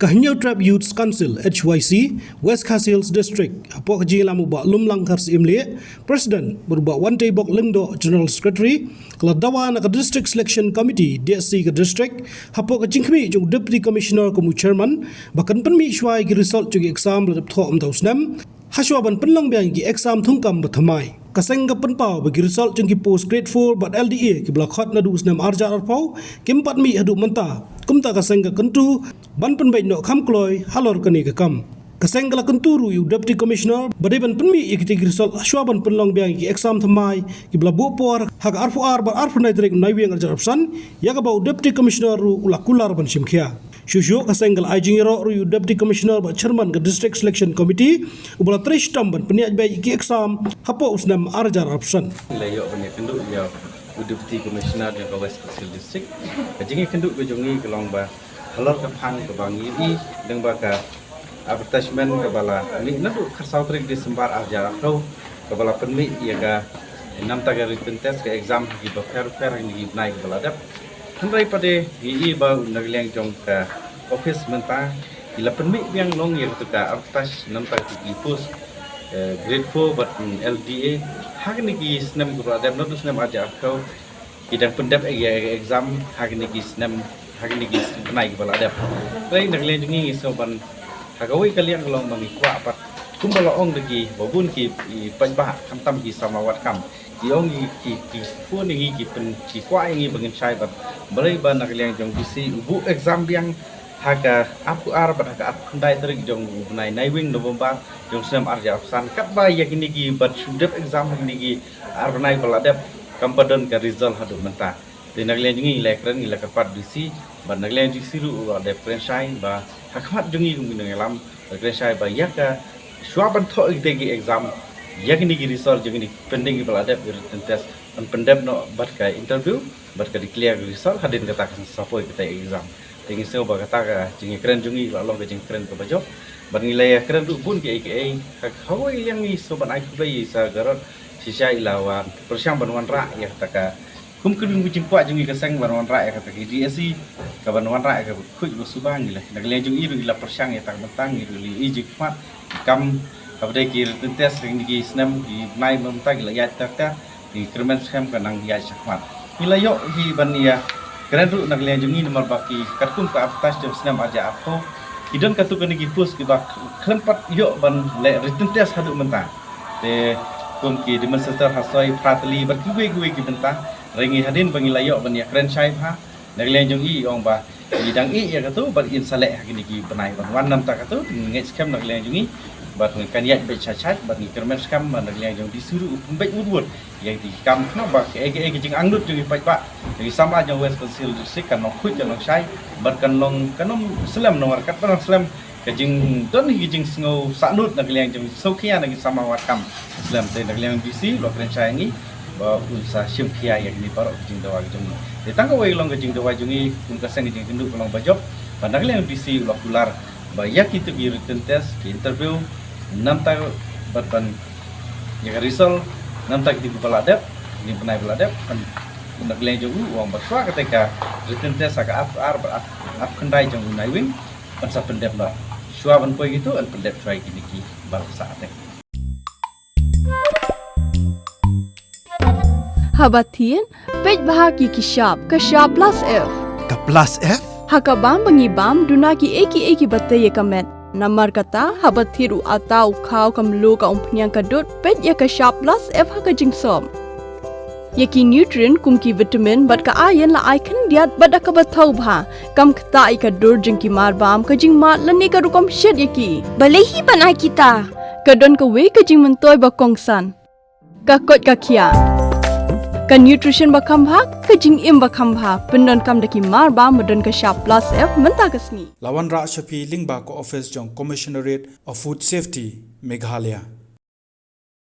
Kahinyo Trap Youth Council HYC West Khasi District apok jilamu ba lumlang kars imle President berba Wante Bok Lengdo General Secretary keladawa na District Selection Committee DSC ke district apok jingkmi jung Deputy Commissioner kumu Chairman bahkan penmi shwai ki result jugi exam ladap tho tausnam haswaban penlang biang ki exam thungkam bathamai kaseng ka penpau bagi result jung ki post grade 4 but LDA ki blockhat na dus nam arja arpau kimpat mi hadu menta kumta kaseng ka kentu ban penbai no kham kloi halor kani ka kam kaseng kala kenturu yu Deputy Commissioner badeban penmi ikiti ki result haswaban penlang biang ki exam thamai ki blabu por hak arfu ar bar arfu nai direk nai wiang arja opsan ya ka bau Deputy Commissioner ru ulakular ban simkhia Shushu kasenggal ajingiro ru Deputy Commissioner ba Chairman ke District Selection Committee ubala trish tamban peniat bai ki exam hapo usnam arjar option layo bani kenduk ya Deputy Commissioner yang West Khasi District kajingi kenduk ke jongi kelong ba halor ka phang ke bangi di deng ba ka advertisement ke bala ni nadu khasau trik di sembar arjar atau ke bala penmi ya ga nam tagar test ke exam ki ba fair ni naik bala dap Henry pada ini baru nagliang jong ke office mentah ila penmi yang long yang tu ka atas nampak di post grade 4 but LDA hak ni ki snam guru adem no snam aja kau idang pendap exam hak ni ki snam hak ni ki naik bala adem lai nagliang jong ni soban hakawi kalian long mangi kwa pat kumbala ong lagi babun ki pajbah kamtam ki samawat kam Yong ki pun ini ki pen ki kwa ini bangin syai bat berai ban nak liang jong bisi ubu exam yang haga apu ar bat haga ap ndai terik jong nai wing November jong sem arja opsan kat ba yak ini ki bat sudep exam ini ki ar nai baladep kampadan ka result hadu menta de nak liang jong ile kren ile kapat bisi ban nak liang jong siru de kren syai ba hakmat jong i kum ngelam kren syai ba yak swaban tho ide exam yang ini result yang ini pending balada written test dan pendem no bat ka interview bat ka declare result hadin kata kan sapoi kita exam tingi seo ba kata ka jingi keren jungi long ka jing keren ka bajo ban ngilai keren du pun ke hawai yang ni so ban ai play sa garot sisa ilawan persiang banwan ra ya kata ka kum kudung jing kwa jungi ka sang banwan ra ya kata ki DSC ka banwan ra ka khuj lu subang gila nak le jungi du ila persiang ya tak betang gitu li ijik mat kam Pada kira tentes yang di senam di naik mentah gila ya tak di kermen scam kanang ya sakmat. Bila yo hi bania keren tu nak lihat jungi nomor baki kartun ke atas jam senam aja apa. Hidon katu kena gipus ke bak kelempat yo ban le tentes hadu mentah. De kum ki di Manchester hasoi pratli berkuwe-kuwe ki mentah. Rengi hadin bangila yo bania keren syai ha. Nak lihat jungi ong ba bidang i ya katu bar insalek gini ki benai ban wan nam tak katu ngej scam nak lihat jungi bat kan yak be chachat bat ni kermen skam man yang jong disuruh pembek urut yang di kam no ba ke jing anglut jong pai pak jadi sama jong West Khasi District kan no khut jong sai bat kan long kanom selam no markat pan selam ke jing don hi jing sngo sanut nak yang jong sokia nak sama wat kam selam te nak yang bisi lo kren sai ngi ba unsa simkhia yang ni parok jing dawa jong ni tangko wei long ke jing dawa jong ni kun kaseng jing kenduk long bajop ban nak yang bisi lo kular ba yak itu bi written test interview nam tak batban yang result nam tak di baladep ni penai baladep kan nak leng jong uang baswa ketika written test agak ap kendai jong nai wing kan sa pendep lah syua ban poi gitu an pendep try gini ki bal saat Habatin pej bahagi ki shop plus F Ka plus F hakabam bangibam dunaki eki batai kamet Namar kata habat thiru atau kau kamlu ka umpnyang kadut pet ya ka sharp plus F ka jingsom. Yaki nutrient kum ki vitamin bat ka iron la icon diat bat ka bathau bha kam kta I ka dur jing ki mar bam ka jing mat lani ka rukom shed yaki. Balehi banai kita. Ka don ka we ka jing mentoy ba kongsan. Ka kot ka kia. Ka nutrition ba kham bha ka jing im ba kham bha pendon kam daki mar bam modon ka sharp plus F menta kasni. Lawan Ra Shafi Lingba ko office jong Commissionerate of Food Safety Meghalaya